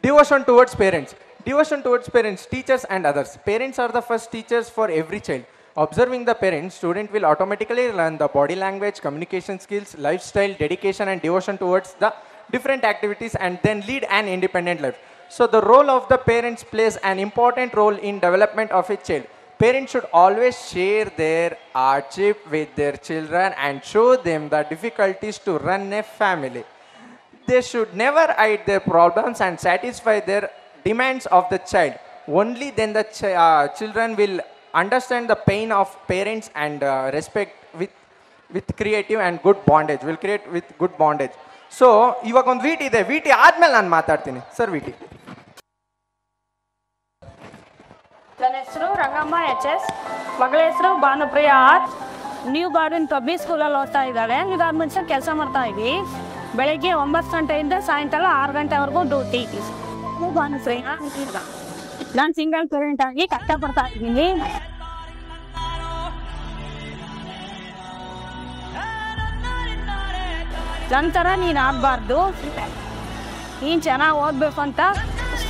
Devotion towards parents. Devotion towards parents, teachers and others. Parents are the first teachers for every child. Observing the parents, student will automatically learn the body language, communication skills, lifestyle, dedication and devotion towards the different activities and then lead an independent life. So the role of the parents plays an important role in development of a child. Parents should always share their hardship with their children and show them the difficulties to run a family. They should never hide their problems and satisfy their demands of the child. Only then the children will understand the pain of parents and respect with creative and good bondage. Will create with good bondage. So, ಇವಾಗ ಒಂದು VT ಇದೆ. VT ಆದ್ಮೇಲೆ ನಾನು ಮಾತಾಡ್ತೀನಿ. Sir VT. ನನ್ನ ಹೆಸರು Rangamma HS, ಮಗಳ ಹೆಸರು Bhanupriya R. New Borden public ಸ್ಕೂಲಲ್ಲಿ ಓದ್ತಾ ಇದ್ದಾಳೆ. ಡಿಪಾರ್ಟ್ಮೆಂಟ್ಸಲ್ಲಿ ಕೆಲಸ ಮಾಡ್ತಾ ಇದ್ವಿ. ಬೆಳಗ್ಗೆ 9 ಗಂಟೆಯಿಂದ ಸಾಯಂಕಾಲ 6 ಗಂಟೆವರೆಗೂ ಡ್ಯೂಟಿ. ಭಾನುಪ್ರಿಯಾ, ನಾನು ಸಿಂಗಲ್ ಪೇರೆಂಟ್ ಆಗಿ ಕಷ್ಟಪಡ್ತಾ ಇದ್ದೀನಿ. ನಂತರ ನೀನು ಆಗಬಾರ್ದು, ನೀನು ಚೆನ್ನಾಗಿ ಓದಬೇಕು ಅಂತ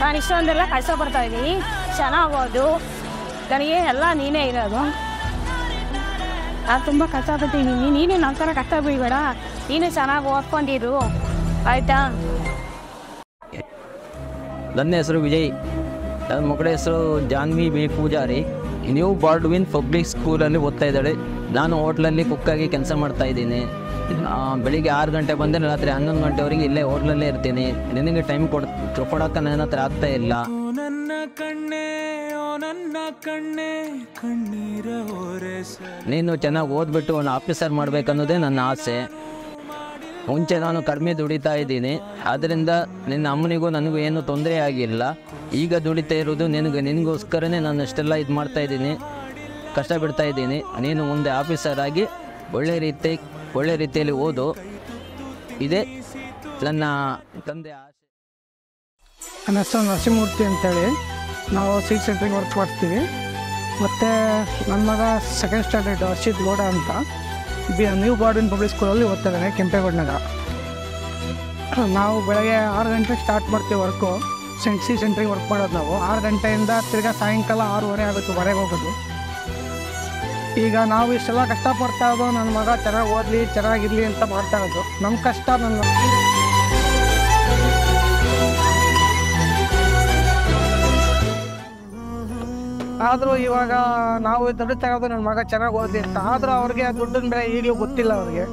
ನಾನು ಇಷ್ಟೊಂದೆಲ್ಲ ಕಷ್ಟಪಡ್ತಾ ಇದ್ದೀನಿ. ಚೆನ್ನಾಗಿ ಓದು, ನನಗೆ ಎಲ್ಲ ನೀನೇ ಇರೋದು. ನಾನು ತುಂಬ ಕಷ್ಟಪಟ್ಟಿದ್ದೀನಿ. ನೀನು ನನ್ನ ಥರ ಕಷ್ಟ ಬೀಳಬೇಡ, ನೀನು ಚೆನ್ನಾಗಿ ಓದ್ಕೊಂಡಿರು, ಆಯಿತಾ? ನನ್ನ ಹೆಸರು ವಿಜಯ್. ನನ್ನ ಮಗಳ ಹೆಸರು Janvi B Poojari. New Baldwin public ಸ್ಕೂಲಲ್ಲಿ ಓದ್ತಾ ಇದ್ದಾಳೆ. ನಾನು ಹೋಟ್ಲಲ್ಲಿ ಕುಕ್ಕಾಗಿ ಕೆಲಸ ಮಾಡ್ತಾಯಿದ್ದೀನಿ. ಬೆಳಿಗ್ಗೆ 6 ಗಂಟೆ ಬಂದರೆ ರಾತ್ರಿ 11 ಗಂಟೆವರೆಗೆ ಇಲ್ಲೇ ಹೋಟ್ಲಲ್ಲೇ ಇರ್ತೀನಿ. ನಿನಗೆ ಟೈಮ್ ಕೊಡೋಕ್ಕೆ ನನ್ನ ಹತ್ರ ಆಗ್ತಾ ಇಲ್ಲ. ನೀನು ಚೆನ್ನಾಗಿ ಓದ್ಬಿಟ್ಟು ಒಂದು ಆಫೀಸರ್ ಮಾಡಬೇಕನ್ನೋದೇ ನನ್ನ ಆಸೆ. ಮುಂಚೆ ನಾನು ಕಡಿಮೆ ದುಡಿತಾ ಇದ್ದೀನಿ, ಆದ್ದರಿಂದ ನಿನ್ನ ಅಮ್ಮನಿಗೂ ನನಗೂ ಏನೂ ತೊಂದರೆ ಆಗಿಲ್ಲ. ಈಗ ದುಡಿತಾ ಇರೋದು ನಿನಗೋಸ್ಕರನೇ ನಾನು ಅಷ್ಟೆಲ್ಲ ಇದು ಮಾಡ್ತಾಯಿದ್ದೀನಿ, ಕಷ್ಟ ಬಿಡ್ತಾ ಇದ್ದೀನಿ. ನೀನು ಮುಂದೆ ಆಫೀಸರ್ ಆಗಿ ಒಳ್ಳೆ ರೀತಿಯಲ್ಲಿ ಓದು, ಇದೇ ನನ್ನ ತಂದೆ ಆಸೆ. ನನ್ನ ಹೆಸರು ನರಸಿಂಹಮೂರ್ತಿ ಅಂತೇಳಿ. ನಾವು ಸೀಟ್ ಸೆಂಟ್ರಿಗೆ ವರ್ಕ್ ಮಾಡ್ತೀವಿ. ಮತ್ತು ನನ್ನ ಮಗ 2nd ಸ್ಟ್ಯಾಂಡರ್ಡ್ ಹರ್ಷಿತ್ ಗೌಡ ಅಂತ ನ್ಯೂ ಬಾರ್ಡನ್ ಪಬ್ಲಿಕ್ ಸ್ಕೂಲಲ್ಲಿ ಓದ್ತಾ ಇದ್ದಾನೆ, ಕೆಂಪೇಗೌಡನಾಗ. ನಾವು ಬೆಳಗ್ಗೆ 6 ಗಂಟೆಗೆ ಸ್ಟಾರ್ಟ್ ಮಾಡ್ತೀವಿ ವರ್ಕು. ಸೀಟ್ ಸೆಂಟ್ರಿಗೆ ವರ್ಕ್ ಮಾಡೋದು ನಾವು. 6 ಗಂಟೆಯಿಂದ ತಿರ್ಗಾ ಸಾಯಂಕಾಲ 6:30 ಆಗುತ್ತೆ ಹೊರಗೆ ಹೋಗೋದು. ಈಗ ನಾವು ಇಷ್ಟೆಲ್ಲ ಕಷ್ಟಪಡ್ತಾ ಇರೋದು ನನ್ನ ಮಗ ಚೆನ್ನಾಗಿ ಓದಲಿ, ಚೆನ್ನಾಗಿರಲಿ ಅಂತ ಮಾಡ್ತಾ ಇರೋದು. ನಮ್ಮ ಕಷ್ಟ ಆದರೂ ಇವಾಗ ನಾವು ದುಡಿತಾ ಇರೋದು ನನ್ನ ಮಗ ಚೆನ್ನಾಗಿ ಓದಲಿ ಅಂತ. ಆದರೂ ಅವ್ರಿಗೆ ದುಡ್ಡಿನ ಬೆಲೆ ಈಗಲೂ ಗೊತ್ತಿಲ್ಲ ಅವ್ರಿಗೆ.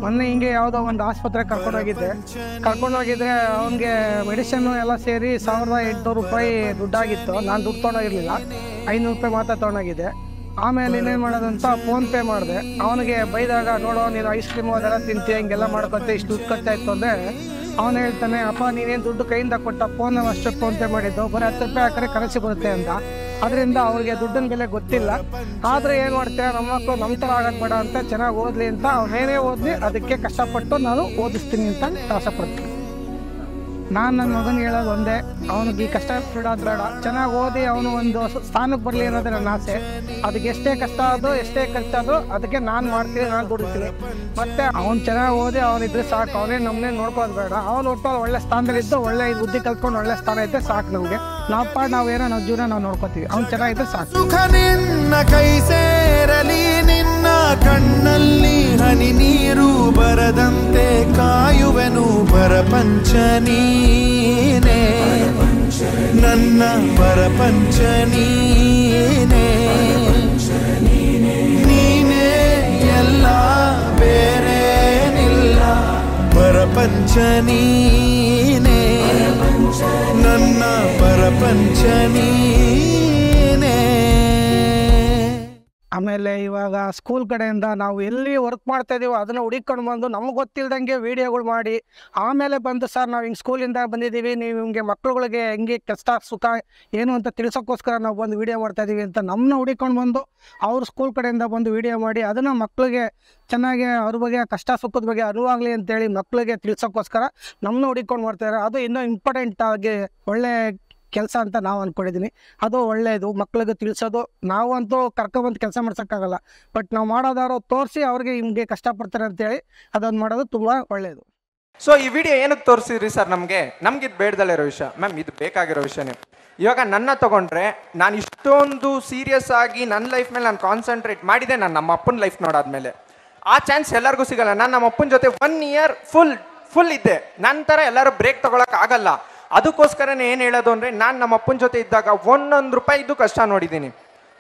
ಮೊನ್ನೆ ಹಿಂಗೆ ಯಾವುದೋ ಒಂದು ಆಸ್ಪತ್ರೆಗೆ ಕರ್ಕೊಂಡೋಗಿದ್ರೆ ಅವನಿಗೆ ಮೆಡಿಸಿನ್ನು ಎಲ್ಲ ಸೇರಿ 1800 ರೂಪಾಯಿ ದುಡ್ಡಾಗಿತ್ತು. ನಾನು ದುಡ್ಡು ತೊಗೊಂಡೋಗಿರಲಿಲ್ಲ, 500 ರೂಪಾಯಿ ಮಾತ್ರ ತೊಗೊಂಡೋಗಿದ್ದೆ. ಆಮೇಲೆ ಇನ್ನೇನು ಮಾಡೋದು ಅಂತ ಫೋನ್ಪೇ ಮಾಡಿದೆ. ಅವನಿಗೆ ಬೈದಾಗ, ನೋಡೋ ನೀನು ಐಸ್ ಕ್ರೀಮು ಅದೆಲ್ಲ ತಿಂತೀಯ, ಹಿಂಗೆಲ್ಲ ಮಾಡ್ಕೊತೆ, ಇಷ್ಟು ದುಡ್ಡು ಖರ್ಚಾಯ್ತು ಅಂದರೆ ಅವನು ಹೇಳ್ತಾನೆ, ಅಪ್ಪ ನೀನೇನು ದುಡ್ಡು ಕೈಯಿಂದ ಕೊಟ್ಟ, ಫೋನಲ್ಲಿ ಅಷ್ಟು ಫೋನ್ಪೇ ಮಾಡಿದ್ದು, ಬರೀ 10 ರೂಪಾಯಿ ಹಾಕಿದ್ರೆ ಕರೆನ್ಸಿ ಬರುತ್ತೆ ಅಂತ. ಅದರಿಂದ ಅವ್ರಿಗೆ ದುಡ್ಡಿನ ಬೆಲೆ ಗೊತ್ತಿಲ್ಲ. ಆದರೆ ಏನು ಮಾಡ್ತಾರೆ, ನಮ್ಮ ಮಕ್ಕಳು ನಮ್ಮ ಥರ ಆಗೋದು ಬೇಡ ಅಂತ ಚೆನ್ನಾಗಿ ಓದಲಿ ಅಂತ ಅವನೇನೇ ಓದಲಿ ಅದಕ್ಕೆ ಕಷ್ಟಪಟ್ಟು ನಾನು ಓದಿಸ್ತೀನಿ ಅಂತ ಆಸೆಪಡ್ತೀನಿ. ನಾನು ನನ್ನ ಮಗನಿಗೆ ಹೇಳೋದು ಒಂದೇ, ಅವನಿಗೆ ಈ ಕಷ್ಟ ಬಿಡೋದು ಬೇಡ, ಚೆನ್ನಾಗಿ ಓದಿ ಅವನು ಒಂದು ಸ್ಥಾನಕ್ಕೆ ಬರಲಿ ಅನ್ನೋದೇ ನನ್ನ ಆಸೆ. ಅದಕ್ಕೆ ಎಷ್ಟೇ ಕಷ್ಟ ಆದೋ ಎಷ್ಟೇ ಖರ್ಚಾದೋ ಅದಕ್ಕೆ ನಾನು ಮಾಡ್ತೀನಿ, ನಾನು ದುಡಿತೀನಿ. ಮತ್ತು ಅವ್ನು ಚೆನ್ನಾಗಿ ಓದಿ ಅವನಿದ್ರೆ ಸಾಕು, ಅವನೇ ನಮ್ಮನ್ನೇ ನೋಡ್ಕೋದು ಬೇಡ. ಅವನು ಒಟ್ಟು ಒಳ್ಳೆ ಸ್ಥಾನದಲ್ಲಿದ್ದು ಒಳ್ಳೆ ಬುದ್ಧಿ ಕಲ್ತ್ಕೊಂಡು ಒಳ್ಳೆ ಸ್ಥಾನ ಇದ್ದರೆ ಸಾಕು ನಮಗೆ. ನಾವೇನೋ ನಮ್ಮ ಜೀವನ ನಾವು ನೋಡ್ಕೋತೀವಿ, ಅವ್ನು ಚೆನ್ನಾಗಿದ್ದರೆ ಸಾಕು. ನಿನ್ನ ಕೈ ಸೇರಲಿ, ನಿನ್ನ ಕಣ್ಣಲ್ಲಿ ಹನಿ ನೀರು ಬರದಂತೆ ಕಾಯುವೆನು ಪರಪಂಚ ನೀನೇ, ನನ್ನ ಪರಪಂಚ ನೀನೇ. ನೀನೇ ಎಲ್ಲ ಬೇರೇನಿಲ್ಲ, ಪರಪಂಚ ನೀನೇ, ನನ್ನ ಪರಪಂಚ ನೀನೇ. ಆಮೇಲೆ ಇವಾಗ ಸ್ಕೂಲ್ ಕಡೆಯಿಂದ ನಾವು ಎಲ್ಲಿ ವರ್ಕ್ ಮಾಡ್ತಾ ಇದೀವೋ ಅದನ್ನು ಹುಡುಕೊಂಡು ಬಂದು ನಮ್ಗೆ ಗೊತ್ತಿಲ್ದಂಗೆ ವೀಡಿಯೋಗಳು ಮಾಡಿ ಆಮೇಲೆ ಬಂದು, ಸರ್ ನಾವು ಹಿಂಗೆ ಸ್ಕೂಲಿಂದ ಬಂದಿದ್ದೀವಿ, ನೀವು ಹಿಂಗೆ ಮಕ್ಳುಗಳಿಗೆ ಹೆಂಗೆ ಕಷ್ಟ ಸುಖ ಏನು ಅಂತ ತಿಳಿಸೋಕ್ಕೋಸ್ಕರ ನಾವು ಬಂದು ವೀಡಿಯೋ ಮಾಡ್ತಾ ಇದ್ದೀವಿ ಅಂತ ನಮ್ಮನ್ನ ಹುಡುಕೊಂಡು ಬಂದು ಅವ್ರು ಸ್ಕೂಲ್ ಕಡೆಯಿಂದ ಬಂದು ವೀಡಿಯೋ ಮಾಡಿ ಅದನ್ನು ಮಕ್ಕಳಿಗೆ ಚೆನ್ನಾಗಿ ಅವ್ರ ಬಗ್ಗೆ ಕಷ್ಟ ಸುಖದ ಬಗ್ಗೆ ಅರಿವಾಗಲಿ ಅಂತೇಳಿ ಮಕ್ಕಳಿಗೆ ತಿಳಿಸೋಕ್ಕೋಸ್ಕರ ನಮ್ಮನ್ನ ಹುಡುಕೊಂಡು ಮಾಡ್ತಾರೆ. ಅದು ಇನ್ನೂ ಇಂಪಾರ್ಟೆಂಟ್ ಆಗಿ ಒಳ್ಳೆ ಕೆಲಸ ಅಂತ ನಾವು ಅಂದ್ಕೊಂಡಿದ್ದೀನಿ. ಅದು ಒಳ್ಳೆಯದು, ಮಕ್ಳಿಗೆ ತಿಳಿಸೋದು. ನಾವಂತೂ ಕರ್ಕೊಬಂದು ಕೆಲಸ ಮಾಡ್ಸೋಕ್ಕಾಗಲ್ಲ, ಬಟ್ ನಾವು ಮಾಡೋದಾದ್ರು ತೋರಿಸಿ ಅವ್ರಿಗೆ ಹಿಂಗೆ ಕಷ್ಟಪಡ್ತಾರೆ ಅಂತೇಳಿ ಅದನ್ನು ಮಾಡೋದು ತುಂಬ ಒಳ್ಳೆಯದು. ಸೊ ಈ ವಿಡಿಯೋ ಏನಕ್ಕೆ ತೋರಿಸಿದ್ರಿ ಸರ್ ನಮಗೆ ಇದು ಬೇಡದಲ್ಲಿರೋ ವಿಷಯ ಮ್ಯಾಮ್, ಇದು ಬೇಕಾಗಿರೋ ವಿಷಯನೇ. ಇವಾಗ ನನ್ನ ತಗೊಂಡ್ರೆ ನಾನು ಇಷ್ಟೊಂದು ಸೀರಿಯಸ್ ಆಗಿ ನನ್ನ ಲೈಫ್ ಮೇಲೆ ನಾನು ಕಾನ್ಸಂಟ್ರೇಟ್ ಮಾಡಿದೆ, ನಾನು ನಮ್ಮ ಅಪ್ಪನ ಲೈಫ್ ನೋಡಾದ್ಮೇಲೆ. ಆ ಚಾನ್ಸ್ ಎಲ್ಲರಿಗೂ ಸಿಗಲ್ಲ. ನಾನು ನಮ್ಮ ಅಪ್ಪನ ಜೊತೆ 1 ಇಯರ್ ಫುಲ್ ಇದ್ದೆ. ನಂತರ ಎಲ್ಲರೂ ಬ್ರೇಕ್ ತಗೊಳಕ್ ಆಗಲ್ಲ. ಅದಕ್ಕೋಸ್ಕರನೇ ಏನು ಹೇಳೋದು ಅಂದರೆ, ನಾನು ನಮ್ಮ ಅಪ್ಪನ ಜೊತೆ ಇದ್ದಾಗ 1 ರೂಪಾಯಿದು ಕಷ್ಟ ನೋಡಿದ್ದೀನಿ.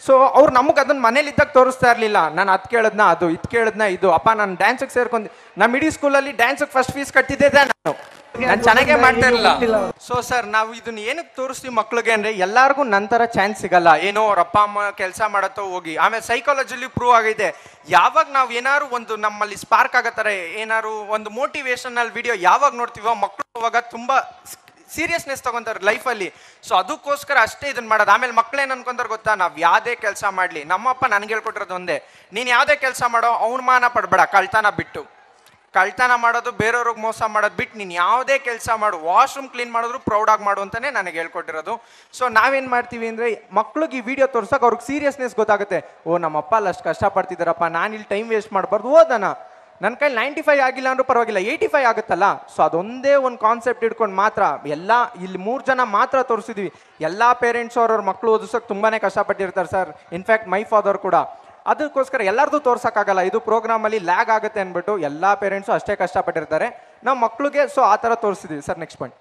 ಸೊ ಅವ್ರು ನಮಗೆ ಅದನ್ನ ಮನೇಲಿ ಇದ್ದಾಗ ತೋರಿಸ್ತಾ ಇರಲಿಲ್ಲ. ನಾನು ಅದು ಕೇಳಿದ್ನ ಅದು, ಇದು ಕೇಳಿದ್ನ ಇದು. ಅಪ್ಪ ನಾನು ಡ್ಯಾನ್ಸಿಗೆ ಸೇರ್ಕೊಂಡು, ನಮ್ಮ ಇಡೀ ಸ್ಕೂಲಲ್ಲಿ ಡ್ಯಾನ್ಸಿಗೆ ಫಸ್ಟ್ ಫೀಸ್ ಕಟ್ಟಿದ್ದೆ ನಾನು ಚೆನ್ನಾಗೇ ಮಾಡ್ತಾ ಇರಲಿಲ್ಲ. ಸೊ ಸರ್, ನಾವು ಇದನ್ನ ಏನಕ್ಕೆ ತೋರಿಸ್ತೀವಿ ಮಕ್ಳಿಗೆ ಅಂದರೆ, ಎಲ್ಲರಿಗೂ ನಂತರ ಚಾನ್ಸ್ ಸಿಗಲ್ಲ. ಏನೋ ಅವ್ರ ಅಪ್ಪ ಅಮ್ಮ ಕೆಲಸ ಮಾಡತ್ತೋ ಹೋಗಿ. ಆಮೇಲೆ ಸೈಕಾಲಜಿಲಿ ಪ್ರೂವ್ ಆಗಿದೆ, ಯಾವಾಗ ನಾವು ಏನಾದ್ರು ಒಂದು ನಮ್ಮಲ್ಲಿ ಸ್ಪಾರ್ಕ್ ಆಗೋ ಥರ ಏನಾದ್ರು ಒಂದು ಮೋಟಿವೇಶನಲ್ ವಿಡಿಯೋ ಯಾವಾಗ ನೋಡ್ತೀವೋ, ಮಕ್ಕಳು ಅವಾಗ ತುಂಬ ಸೀರಿಯಸ್ನೆಸ್ ತಗೊಂತಾರೆ ಲೈಫಲ್ಲಿ. ಸೊ ಅದಕ್ಕೋಸ್ಕರ ಅಷ್ಟೇ ಇದನ್ನ ಮಾಡೋದು. ಆಮೇಲೆ ಮಕ್ಕಳೇನು ಅನ್ಕೊಂತಾರೆ ಗೊತ್ತಾ, ನಾವು ಯಾವುದೇ ಕೆಲಸ ಮಾಡಲಿ, ನಮ್ಮಪ್ಪ ನನಗೆ ಹೇಳ್ಕೊಟ್ಟಿರೋದು ಒಂದೇ, ನೀನು ಯಾವುದೇ ಕೆಲಸ ಮಾಡೋ ಅವಮಾನ ಪಡಬೇಡ. ಕಳ್ತನ ಮಾಡೋದು, ಬೇರೆಯವ್ರಿಗೆ ಮೋಸ ಮಾಡೋದು ಬಿಟ್ಟು ನೀನು ಯಾವುದೇ ಕೆಲಸ ಮಾಡು, ವಾಶ್ರೂಮ್ ಕ್ಲೀನ್ ಮಾಡಿದ್ರು ಪ್ರೌಡಾಗಿ ಮಾಡು ಅಂತಲೇ ನನಗೆ ಹೇಳ್ಕೊಟ್ಟಿರೋದು. ಸೊ ನಾವೇನು ಮಾಡ್ತೀವಿ ಅಂದರೆ, ಮಕ್ಳಿಗೆ ಈ ವಿಡಿಯೋ ತೋರ್ಸೋಕೆ ಅವ್ರಿಗೆ ಸೀರಿಯಸ್ನೆಸ್ ಗೊತ್ತಾಗುತ್ತೆ. ಓ, ನಮ್ಮಪ್ಪ ಅಲ್ಲಿ ಅಷ್ಟು ಕಷ್ಟಪಡ್ತಿದ್ದಾರಪ್ಪ, ನಾನು ಇಲ್ಲಿ ಟೈಮ್ ವೇಸ್ಟ್ ಮಾಡಬಾರ್ದು. ಓದೋಣ, ನನ್ನ ಕೈಲಿ 95 ಆಗಿಲ್ಲ ಅಂದ್ರೂ ಪರವಾಗಿಲ್ಲ, 85 ಆಗುತ್ತಲ್ಲ. ಸೊ ಅದೊಂದೇ ಒಂದು ಕಾನ್ಸೆಪ್ಟ್ ಇಟ್ಕೊಂಡು ಮಾತ್ರ ಎಲ್ಲ ಇಲ್ಲಿ 3 ಜನ ಮಾತ್ರ ತೋರಿಸಿದ್ವಿ. ಎಲ್ಲ ಪೇರೆಂಟ್ಸ್ ಅವ್ರವ್ರ ಮಕ್ಕಳು ಓದಿಸೋಕೆ ತುಂಬಾ ಕಷ್ಟಪಟ್ಟಿರ್ತಾರೆ ಸರ್. ಇನ್ಫ್ಯಾಕ್ಟ್ ಮೈ ಫಾದರ್ ಕೂಡ. ಅದಕ್ಕೋಸ್ಕರ ಎಲ್ಲರದು ತೋರ್ಸೋಕ್ಕಾಗಲ್ಲ, ಇದು ಪ್ರೋಗ್ರಾಮಲ್ಲಿ ಲ್ಯಾಗ್ ಆಗುತ್ತೆ ಅಂದ್ಬಿಟ್ಟು ಎಲ್ಲ ಪೇರೆಂಟ್ಸು ಅಷ್ಟೇ ಕಷ್ಟಪಟ್ಟಿರ್ತಾರೆ ನಮ್ಮ ಮಕ್ಕಳಿಗೆ. ಸೊ ಆ ಥರ ತೋರಿಸಿದ್ವಿ ಸರ್. Next point.